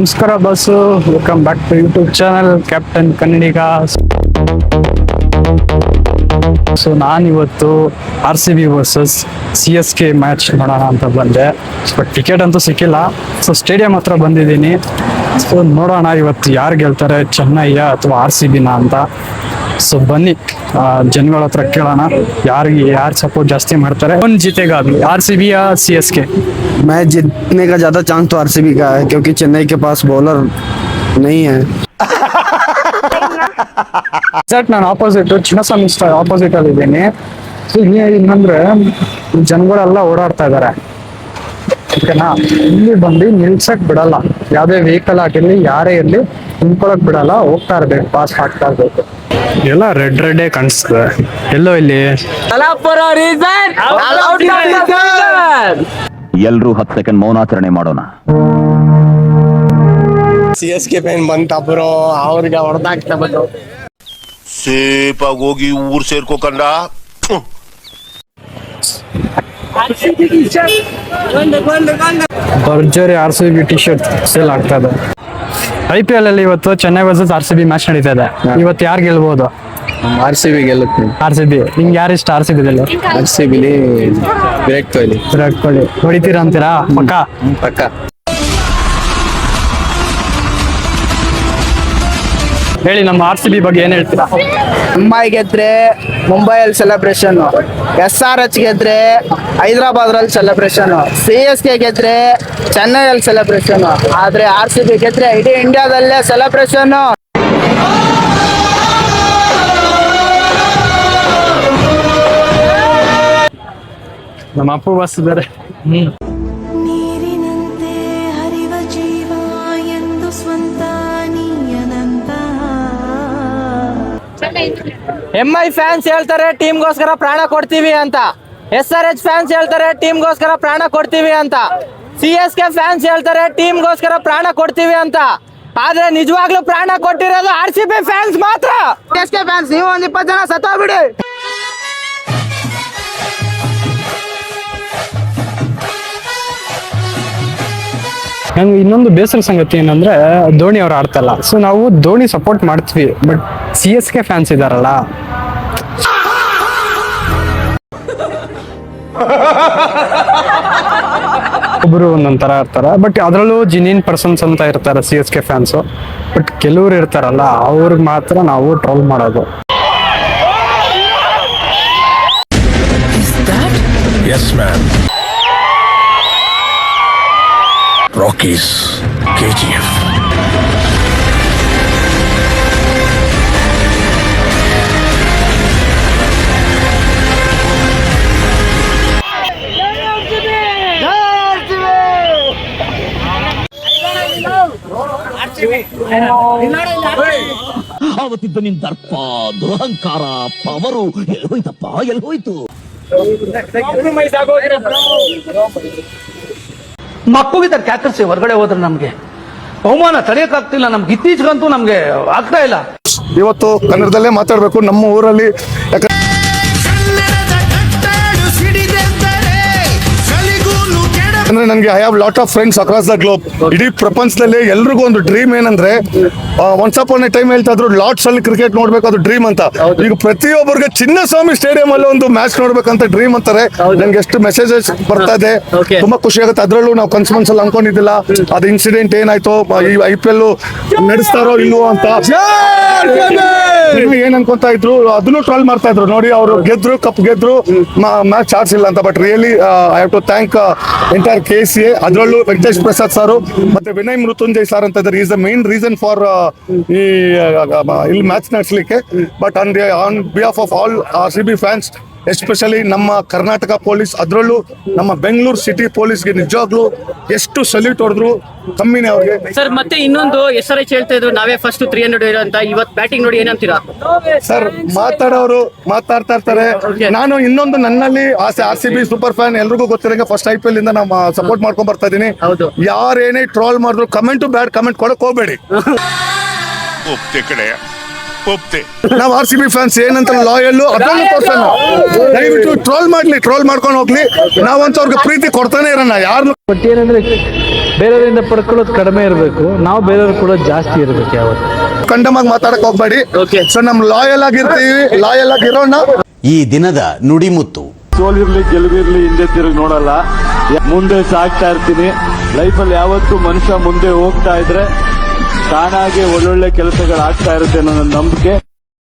ನಮಸ್ಕಾರ boss, welcome back to YouTube channel captain ಕನ್ನಡಿಗ. So ನಾನಿವತ್ತು RCB ವರ್ಸಸ್ CSK ಮ್ಯಾಚ್ ನೋಡೋಣ ಅಂತ ಬಂದೆ. ಬಟ್ ಟಿಕೆಟ್ ಅಂತೂ ಸಿಕ್ಕಿಲ್ಲ. ಸೊ ಸ್ಟೇಡಿಯಂ ಹತ್ರ ಬಂದಿದ್ದೀನಿ. ಸೊ ನೋಡೋಣ ಇವತ್ತು ಯಾರು ಗೆಲ್ತಾರೆ, ಚೆನ್ನೈಯ ಅಥವಾ RCBನ ಅಂತ. ಸೊ ಬನ್ನಿ ಜನಗಳ ಹತ್ರ ಕೇಳೋಣ ಯಾರು ಸಪೋರ್ಟ್ ಜಾಸ್ತಿ ಮಾಡ್ತಾರೆ. कौन जीतेगा अभी, RCB या CSK? मैच जीतने का ज्यादा चांस तो आरसीबी का है, क्योंकि चेन्नई के पास बॉलर नहीं है. ಎಕ್ಸಾಕ್ಟ್ ನಾನು ಆಪೋಸಿಟ್ ಚಿನ್ನಸ್ವಾಮಿ ಆಪೋಸಿಟ್ ಅಲ್ಲಿ ಇದ್ದೀನಿ. ಸೊ ಇನ್ನಂದ್ರೆ ಜನಗಳೆಲ್ಲ ಓಡಾಡ್ತಾ ಇದಾರೆ, ಓಕೆನಾ. ಇಲ್ಲಿ ಬಂದು ನಿಲ್ಸಕ್ ಬಿಡಲ್ಲ, ಯಾವ್ದೇ ವೆಹಿಕಲ್ ಆಗಿರ್ಲಿ ಯಾರೇ ಇರ್ಲಿ ನಿಂತ್ಕೊಳಕ್ ಬಿಡಲ್ಲ, ಹೋಗ್ತಾ ಇರ್ಬೇಕು, ಪಾಸ್ ಆಗ್ತಾ ಇರ್ಬೇಕು. ಎಲ್ಲ ರೆಡ್ ಕಾಣಿಸ್ತದೆ. ಎಲ್ಲೋ ಇಲ್ಲಿ ಎಲ್ರೂ 10 ಸೆಕೆಂಡ್ ಮೌನಾಚರಣೆ ಮಾಡೋಣ. CSK ಫ್ಯಾನ್ ಬಂತ ಬ್ರೋ, ಅವ್ರಿಗೆ ಹೊಡೆದಾಗ್ತಾ ಬಂದು ಸೇಫಾಗಿ ಹೋಗಿ ಊರ್ ಸೇರ್ಕೋಕಂಡ. ಭರ್ಜರಿ RCB ಟಿ ಶರ್ಟ್ ಸೇಲ್ ಆಗ್ತಾ ಇದೆ. IPL ಅಲ್ಲಿ ಇವತ್ತು ಚೆನ್ನೈ ವರ್ಸಸ್ RCB ಮ್ಯಾಚ್ ನಡೀತಾ ಇದೆ. ಇವತ್ತು ಯಾರು ಗೆಲ್ಬಹುದು? RCB ಗೆಲ್ಲುತ್ತೆ. RCB. ನಿಮ್ಗೆ ಯಾರು ಇಷ್ಟ RCB ದಲ್ಲಿ? RCB ವಿರಾಟ್ ಕೊಹ್ಲಿ ಹೊಡಿತೀರಾ ಅಂತೀರಾ? ಪಕ್ಕ. ಹೇಳಿ, ನಮ್ಮ RCB ಬಗ್ಗೆ ಏನ್ ಹೇಳ್ತೀರಾ? ಮುಂಬೈ ಗೆದ್ರೆ ಮುಂಬೈಯಲ್ಲಿ ಸೆಲೆಬ್ರೇಷನ್, SRH ಗೆದ್ರೆ ಹೈದರಾಬಾದ್ ರಲ್ಲಿ ಸೆಲೆಬ್ರೇಷನ್, CSK ಗೆದ್ರೆ ಚೆನ್ನೈಯಲ್ಲಿ ಸೆಲೆಬ್ರೇಷನ್, ಆದ್ರೆ RCB ಗೆದ್ರೆ ಇಡೀ ಇಂಡಿಯಾದಲ್ಲೇ ಸೆಲೆಬ್ರೇಷನ್. ನಮ್ಮ ಅಪ್ಪು ಬಸ್ ಇದ್ದಾರೆ. ನೀರಿನಂತೆ ಹರಿವ ಜೀವ ಎಂದು ಸ್ವಂತ ನೀಯನಂತ. MI ಫ್ಯಾನ್ಸ್ ಹೇಳ್ತಾರೆ ಟೀಮ್ಗೋಸ್ಕರ ಪ್ರಾಣ ಕೊಡ್ತೀವಿ ಅಂತ, SRH ಫ್ಯಾನ್ಸ್ ಹೇಳ್ತಾರೆ ಟೀಮ್ಗೋಸ್ಕರ ಪ್ರಾಣ ಕೊಡ್ತೀವಿ ಅಂತ, CSK ಫ್ಯಾನ್ಸ್ ಹೇಳ್ತಾರೆ ಟೀಮ್ಗೋಸ್ಕರ ಪ್ರಾಣ ಕೊಡ್ತೀವಿ ಅಂತ. ಆದ್ರೆ ನಿಜವಾಗ್ಲೂ ಪ್ರಾಣ ಕೊಟ್ಟಿರೋದು RCB ಫ್ಯಾನ್ಸ್ ಮಾತ್ರ. CSK ಫ್ಯಾನ್ಸ್ ನೀವು ಒಂದ್ 20 ಜನ ಸತ್ತೋಗ್ಬಿಡಿ. ನಂಗೆ ಇನ್ನೊಂದು ಬೇಸರ ಸಂಗತಿ ಏನಂದ್ರೆ ಧೋನಿ ಅವ್ರು ಆಡ್ತಲ್ಲ. ಸೊ ನಾವು ಧೋನಿ ಸಪೋರ್ಟ್ ಮಾಡ್ತೀವಿ, ಬಟ್ CSK ಫ್ಯಾನ್ಸ್ ಇದಾರಲ್ಲ, ಒಬ್ರು ಒಂದೊಂಥರ ಇರ್ತಾರೆ. ಬಟ್ ಅದರಲ್ಲೂ ಜಿನಿಯನ್ ಪರ್ಸನ್ಸ್ ಅಂತ ಇರ್ತಾರೆ CSK ಫ್ಯಾನ್ಸು. ಬಟ್ ಕೆಲವ್ರು ಇರ್ತಾರಲ್ಲ, ಅವ್ರಿಗೆ ಮಾತ್ರ ನಾವು ಟ್ರೋಲ್ ಮಾಡೋದು. Yes, man. Rockies, KGF. ಆವತ್ತಿದ್ದ ನಿನ್ ದರ್ಪ, ದುರಹಂಕಾರ, ಪವರು ಎಲ್ಲೋಯ್ತಪ್ಪ, ಎಲ್ಲೋಯ್ತು? ಮಕ್ಕಳಿಗೆ ಕ್ಯಾಕರ್ಸಿ ಹೊರಗಡೆ ಹೋದ್ರೆ ನಮ್ಗೆ ಅವಮಾನ ತಡೆಯಕ್ಕಾಗ್ತಿಲ್ಲ. ನಮ್ಗೆ ಇತ್ತೀಚೆಗಂತೂ ನಮ್ಗೆ ಆಗ್ತಾ ಇಲ್ಲ. ಇವತ್ತು ಕನ್ನಡದಲ್ಲೇ ಮಾತಾಡ್ಬೇಕು ನಮ್ಮ ಊರಲ್ಲಿ. ಯಾಕಂದ್ರೆ ನನಗೆ I have lot of friends across the globe. ಇಡೀ ಪ್ರಪಂಚದಲ್ಲಿ ಎಲ್ರಿಗೂ ಒಂದು ಡ್ರೀಮ್ ಏನಂದ್ರೆ, ಒನ್ಸ್ ಅಪಾನ್ ಎ ಟೈಮ್ ಹೇಳ್ತಾ ಇದ್ರು ಲಾರ್ಡ್ಸ್ ಅಲ್ಲಿ ಕ್ರಿಕೆಟ್ ನೋಡ್ಬೇಕು, ಅದು ಡ್ರೀಮ್ ಅಂತ. ಈಗ ಪ್ರತಿಯೊಬ್ಬರಿಗೆ ಚಿನ್ನಸ್ವಾಮಿ ಸ್ಟೇಡಿಯಂ ಅಲ್ಲಿ ಒಂದು ಮ್ಯಾಚ್ ನೋಡ್ಬೇಕಂತ ಡ್ರೀಮ್ ಅಂತಾರೆ. ನನ್ಗೆ ಎಷ್ಟು ಮೆಸೇಜಸ್ ಬರ್ತಾ ಇದೆ, ತುಂಬಾ ಖುಷಿ ಆಗುತ್ತೆ. ಅದ್ರಲ್ಲೂ ನಾವು ಕನ್ಸಲ್ಲಿ ಅನ್ಕೊಂಡಿದ್ದಿಲ್ಲ ಅದು ಇನ್ಸಿಡೆಂಟ್ ಏನಾಯ್ತು, ಈ IPL ನಡೆಸ್ತಾರೋ ಇಲ್ವೋ ಅಂತ ಏನ್ ಅನ್ಕೊಂತ ಇದ್ರು, ಅದನ್ನು ಟ್ರಾಲ್ ಮಾಡ್ತಾ ಇದ್ರು. ನೋಡಿ, ಅವರು ಗೆದ್ರು, ಕಪ್ ಗೆದ್ರು, ಮ್ಯಾಚ್ ಆಡ್ಸಿಲ್ಲ ಅಂತ. But really I have to thank entire KCA, ಅದರಲ್ಲೂ ವೆಂಕಟೇಶ್ ಪ್ರಸಾದ್ ಸಾರು ಮತ್ತೆ ವಿನಯ್ ಮೃತ್ಯುಂಜಯ್ ಸಾರ್ ಅಂತ ಇದ್ದಾರೆ. Is the main reason for ಇಲ್ಲಿ ಮ್ಯಾಚ್ ನಡೆಸಲಿಕ್ಕೆ. But on behalf of all RCB fans, especially ನಮ್ಮ ಕರ್ನಾಟಕ ಪೊಲೀಸ್, ಅದರಲ್ಲೂ ನಮ್ಮ ಬೆಂಗಳೂರು ಸಿಟಿ ಪೊಲೀಸ್ಗೆ ನಿಜವಾಗ್ಲೂ ಎಷ್ಟು ಸಲ್ಯೂಟ್ ಹೊಡೆದ್ರು ಕಮ್ಮಿನೇ ಅವ್ರಿಗೆ. ಸರ್, ಮತ್ತೆ ಇನ್ನೊಂದು SRH ಹೇಳ್ತಾ ಇದ್ರು ನಾವೇ ಫಸ್ಟ್ 300 ಅಂತ. ಇವತ್ತು ಬ್ಯಾಟಿಂಗ್ ನೋಡಿ ಏನಂತೀರಾ ಸರ್? ಮಾತಾಡೋರು ಮಾತಾಡ್ತಾ ಇರ್ತಾರೆ. ನಾನು ಇನ್ನೊಂದು ನನ್ನಲ್ಲಿ ಆಸೆ, RCB ಸೂಪರ್ ಫ್ಯಾನ್, ಎಲ್ರಿಗೂ ಗೊತ್ತಿರಂಗೆ ಫಸ್ಟ್ IPL ಇಂದ ನಾವು ಸಪೋರ್ಟ್ ಮಾಡ್ಕೊಂಡ್ ಬರ್ತಾ ಇದೀನಿ. ಯಾರೇನೇ ಟ್ರೋಲ್ ಮಾಡಿದ್ರು, ಕಮೆಂಟ್ ಬ್ಯಾಡ್ ಕಮೆಂಟ್ ಕೊಡಕ್ ಹೋಗ್ಬೇಡಿ. ಒಪ್ತೆ ಕಡೆ ಒಪ್ತೆ. ನಾವು RCB ಫ್ಯಾನ್ಸ್ ಏನಂತ ಲಾಯಲ್ ಅದನ್ನು ತೋರ್ಸಲ್ಲ. ದಯವಿಟ್ಟು ಟ್ರೋಲ್ ಮಾಡ್ಕೊಂಡು ಹೋಗ್ಲಿ, ನಾವಂತ ಅವ್ರಿಗೆ ಪ್ರೀತಿ ಕೊಡ್ತಾನೆ ಇರೋಣ. ಯಾರು ಬಟ್ ಏನಂದ್ರೆ ಬೇರೆಯವರಿಂದ ಪಡ್ಕೊಳ್ಳೋದು ಕಡಿಮೆ ಇರಬೇಕು, ನಾವು ಬೇರೆಯವ್ರು ಕೂಡ ಜಾಸ್ತಿ ಇರಬೇಕು ಯಾವತ್ತು. ಕಂಡಮಾಗಿ ಮಾತಾಡಕ್ ಹೋಗ್ಬೇಡಿ. ಸೊ ನಮ್ ಲಾಯಲ್ ಆಗಿರ್ತೀವಿ, ಲಾಯಲ್ ಆಗಿರೋಣ. ಈ ದಿನದ ನುಡಿಮುತ್ತು. ಸೋಲಿರ್ಲಿ ಗೆಲುವಿರ್ಲಿ ಹಿಂದೆ ತಿರುಗಿ ನೋಡಲ್ಲ, ಮುಂದೆ ಸಾಗ್ತಾ ಇರ್ತೀನಿ. ಲೈಫಲ್ಲಿ ಯಾವತ್ತೂ ಮನುಷ್ಯ ಮುಂದೆ ಹೋಗ್ತಾ ಇದ್ರೆ ತಾನಾಗೆ ಒಳ್ಳೊಳ್ಳೆ ಕೆಲಸಗಳು ಆಗ್ತಾ ಇರುತ್ತೆ ಅನ್ನೋ ನನ್ನ ನಂಬಿಕೆ.